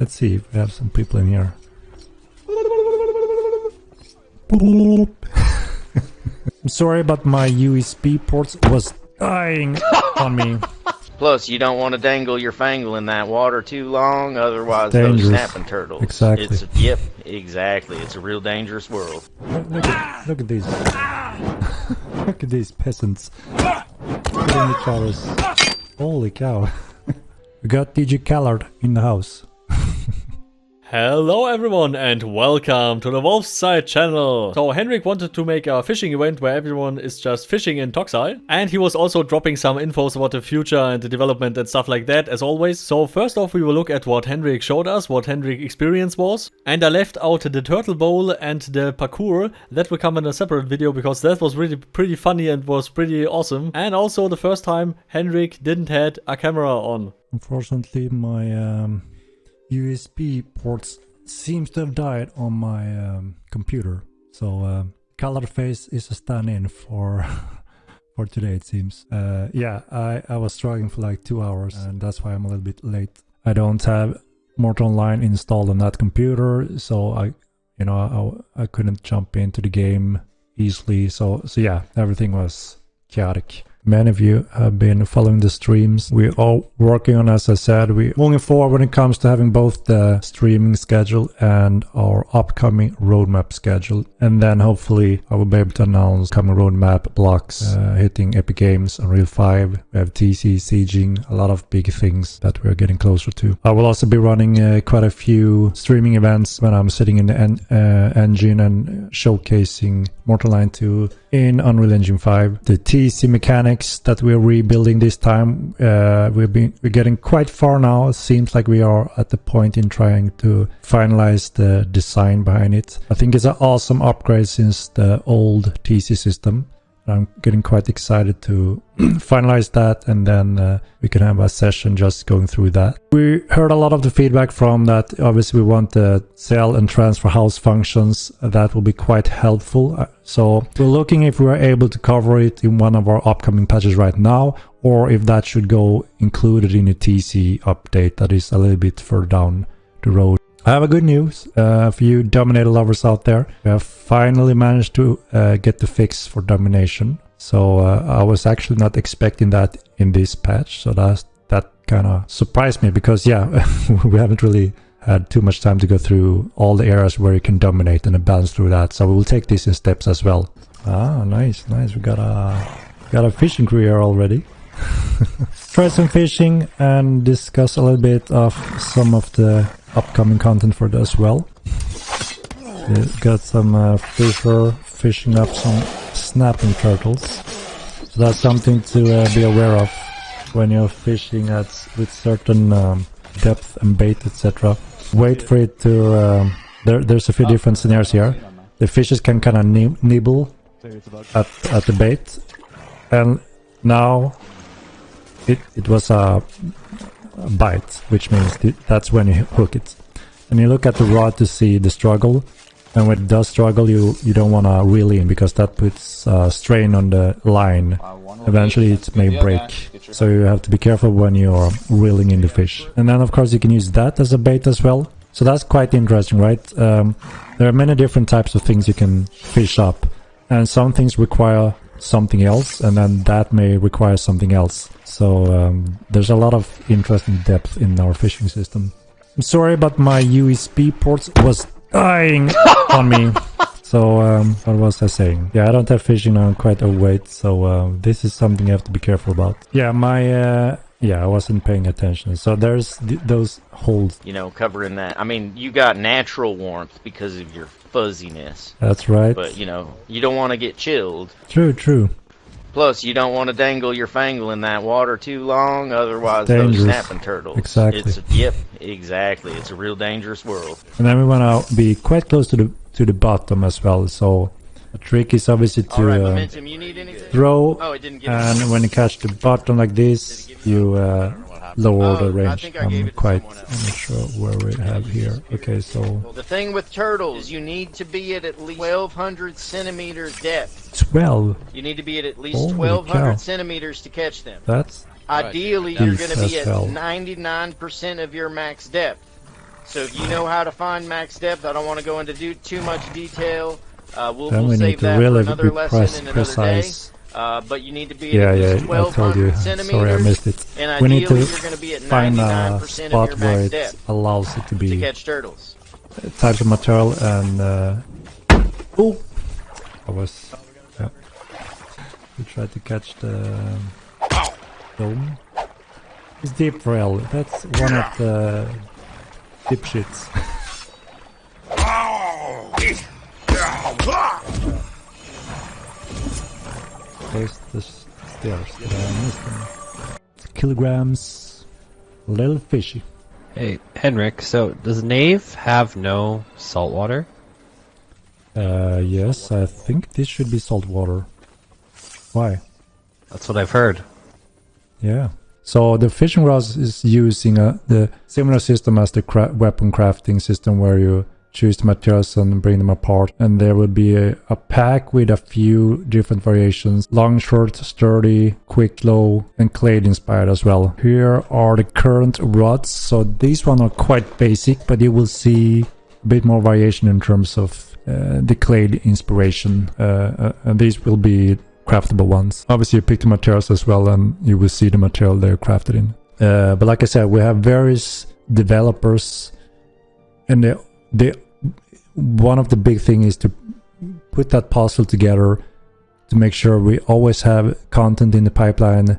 Let's see if we have some people in here. I'm sorry, but my USB ports was dying on me. Plus, you don't want to dangle your fangle in that water too long, otherwise Dangerous. those snapping turtles. Exactly. Yep, exactly. It's a real dangerous world. Look at these. Look at these peasants. Killing each other's. Holy cow. We got DJ Callard in the house. Hello everyone and welcome to the Wolf's Side channel. So Henrik wanted to make a fishing event where everyone is just fishing in Toxile. And he was also dropping some infos about the future and the development and stuff like that as always. So first off we will look at what Henrik showed us, what Henrik's experience was. And I left out the turtle bowl and the parkour. That will come in a separate video because that was really pretty funny and was pretty awesome. And also the first time Henrik didn't had a camera on. Unfortunately my USB ports seems to have died on my computer, so Color Face is a stand-in for for today it seems. Yeah, I was struggling for like 2 hours and that's why I'm a little bit late. I don't have Mortal Online installed on that computer, so I couldn't jump into the game easily. So yeah, everything was chaotic. Many of you have been following the streams. We're all working on, as I said, we're moving forward when it comes to having both the streaming schedule and our upcoming roadmap schedule. And then hopefully I will be able to announce coming roadmap blocks, hitting Epic Games, Unreal 5. We have TC, Sieging, a lot of big things that we're getting closer to. I will also be running quite a few streaming events when I'm sitting in the engine and showcasing Mortal Line 2 in Unreal Engine 5. The TC mechanics that we're rebuilding this time, we're getting quite far now. It seems like we are at the point in trying to finalize the design behind it. I think it's an awesome upgrade since the old TC system. I'm getting quite excited to finalize that, and then we can have a session just going through that. We heard a lot of the feedback from that. Obviously we want the sell and transfer house functions. That will be quite helpful. So we're looking if we're able to cover it in one of our upcoming patches right now, or if that should go included in a TC update that is a little bit further down the road. I have a good news for you Dominator lovers out there. We have finally managed to get the fix for Domination. So I was actually not expecting that in this patch. So that kind of surprised me because, yeah, we haven't really had too much time to go through all the areas where you can dominate and balance through that. So we will take this in steps as well. Ah, nice. We got a fishing crew here already. Try some fishing and discuss a little bit of some of the upcoming content for that as well. We got some fisher fishing up some snapping turtles. So that's something to be aware of when you're fishing with certain depth and bait, etc. Wait for it to... there's a few different scenarios here. The fishes can kind of nibble at the bait, and now it was a bite, which means that's when you hook it. And you look at the rod to see the struggle, and when it does struggle you don't want to reel in because that puts strain on the line. Eventually it may break, so you have to be careful when you're reeling in the fish. And then of course you can use that as a bait as well. So that's quite interesting, right? There are many different types of things you can fish up, and some things require something else, and then that may require something else. So there's a lot of interesting depth in our fishing system. I'm sorry, but my USB ports was dying on me. So what was I saying? Yeah, I don't have fishing now, I'm quite overweight, so this is something you have to be careful about. Yeah, I wasn't paying attention. So there's those holes. Covering that. I mean, you got natural warmth because of your fuzziness. That's right. But, you don't want to get chilled. True. Plus, you don't want to dangle your fangle in that water too long, otherwise Dangerous. those snapping turtles. Exactly. Yep, exactly. It's a real dangerous world. And then we want to be quite close to the bottom as well. So the trick is obviously to Momentum, you need anything? throw, Oh, it didn't give and when you catch the bottom like this, you lower the range. I'm not sure where we have here. Okay, so the thing with turtles, you need to be at least 1,200 centimeters depth. 12. You need to be at least Holy 1,200 cow. centimeters to catch them. That's Ideally, you're going to be at hell. 99% of your max depth. So if you know how to find max depth, I don't want to go into too much detail. We'll we save need to that really for another be lesson in another day. precise. But you need to be at least I told you. 1,200 centimeters. Sorry, I missed it. And We need ideally, to you're going to be at find 99% a of spot your where max it depth allows it to to be catch turtles. types of material and oh, I was we tried to catch the dome. It's Diphrael. That's one of the dipshits. Where's the stairs? Did I miss them? Kilograms. Little fishy. Hey, Henrik, so does Knave have no saltwater? Yes, I think this should be saltwater. Why? That's what I've heard. Yeah. So the fishing rods is using the similar system as the weapon crafting system, where you choose the materials and bring them apart, and there will be a pack with a few different variations: long, short, sturdy, quick, low, and clade inspired as well. Here are the current rods. So these ones are quite basic, but you will see a bit more variation in terms of the clade inspiration, and these will be craftable ones. Obviously you pick the materials as well, and you will see the material they're crafted in. But like I said, we have various developers, and one of the big things is to put that puzzle together to make sure we always have content in the pipeline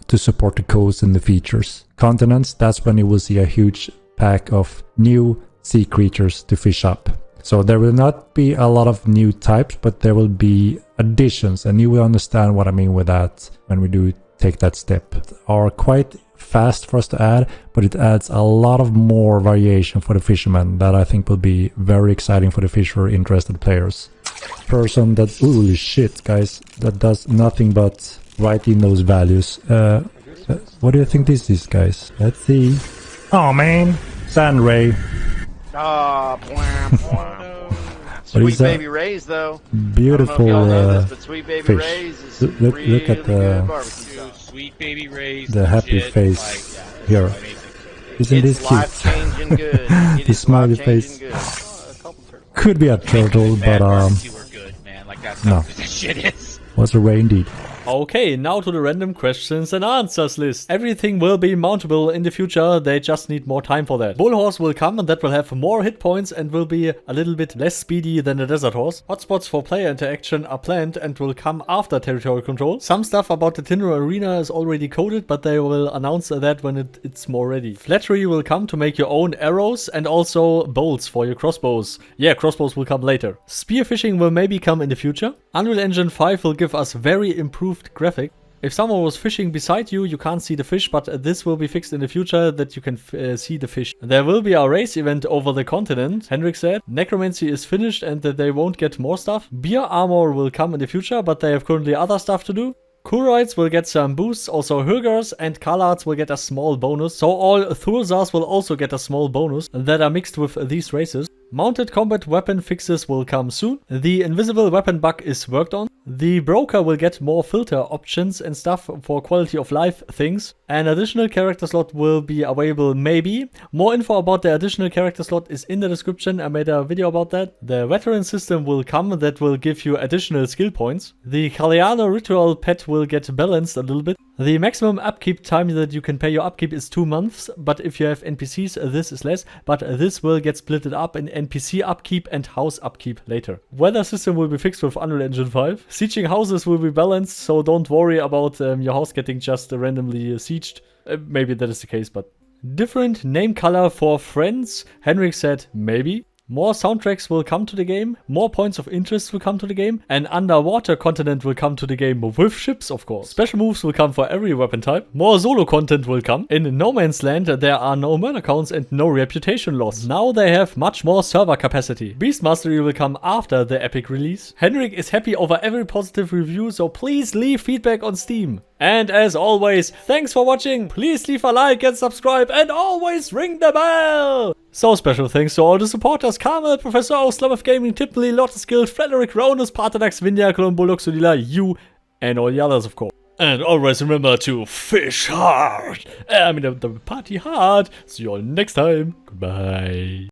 to support the codes and the features. Continents, that's when you will see a huge pack of new sea creatures to fish up. So there will not be a lot of new types, but there will be additions, and you will understand what I mean with that when we do take that step. Are quite fast for us to add, but it adds a lot of more variation for the fisherman that I think will be very exciting for the fisher interested players. Person that, holy shit guys, that does nothing but write in those values. What do you think this is, guys? Let's see. Oh man, Sandray. Ah, blah, blah. Sweet Baby Ray's though. Beautiful this, but Sweet Baby fish. Ray's is Look at the Sweet Baby Ray's the happy face here. Isn't this cute? Life-changing good. The smiley face. Could be a turtle, but You were good, man. Like that's no. not what this shit is. Was a ray indeed. Okay, now to the random questions and answers list. Everything will be mountable in the future, they just need more time for that. Bullhorse will come, and that will have more hit points and will be a little bit less speedy than the Desert Horse. Hotspots for player interaction are planned and will come after territory control. Some stuff about the Tinder Arena is already coded, but they will announce that when it's more ready. Flattery will come to make your own arrows and also bolts for your crossbows. Yeah, crossbows will come later. Spearfishing will maybe come in the future. Unreal Engine 5 will give us very improved graphic. If someone was fishing beside you, you can't see the fish, but this will be fixed in the future that you can see the fish. There will be a race event over the continent, Henrik said. Necromancy is finished and that they won't get more stuff. Beer armor will come in the future, but they have currently other stuff to do. Kuroids will get some boosts, also Hurgers and Kalards will get a small bonus. So all Thurzars will also get a small bonus that are mixed with these races. Mounted combat weapon fixes will come soon. The invisible weapon bug is worked on. The broker will get more filter options and stuff for quality of life things. An additional character slot will be available maybe. More info about the additional character slot is in the description. I made a video about that. The veteran system will come that will give you additional skill points. The Kaliano ritual pet will get balanced a little bit. The maximum upkeep time that you can pay your upkeep is 2 months, but if you have NPCs, this is less, but this will get splitted up in NPC upkeep and house upkeep later. Weather system will be fixed with Unreal Engine 5. Sieging houses will be balanced, so don't worry about your house getting just randomly sieged. Maybe that is the case, but... Different name color for friends, Henrik said maybe. More soundtracks will come to the game, more points of interest will come to the game, an underwater continent will come to the game with ships, of course. Special moves will come for every weapon type, more solo content will come. In No Man's Land there are no murder counts and no reputation loss. Now they have much more server capacity. Beast Mastery will come after the epic release. Henrik is happy over every positive review, so please leave feedback on Steam. And as always, thanks for watching, please leave a like and subscribe and always ring the bell! So special thanks to all the supporters: Carmel, Professor O, Slumf Gaming, Thibni, Lordless, Frederick, Rhonus, Paarthurnax, Vinya, Cologne, Bulldog, Xunila, you, and all the others of course. And always remember to fish hard. I mean, the party hard. See you all next time. Goodbye.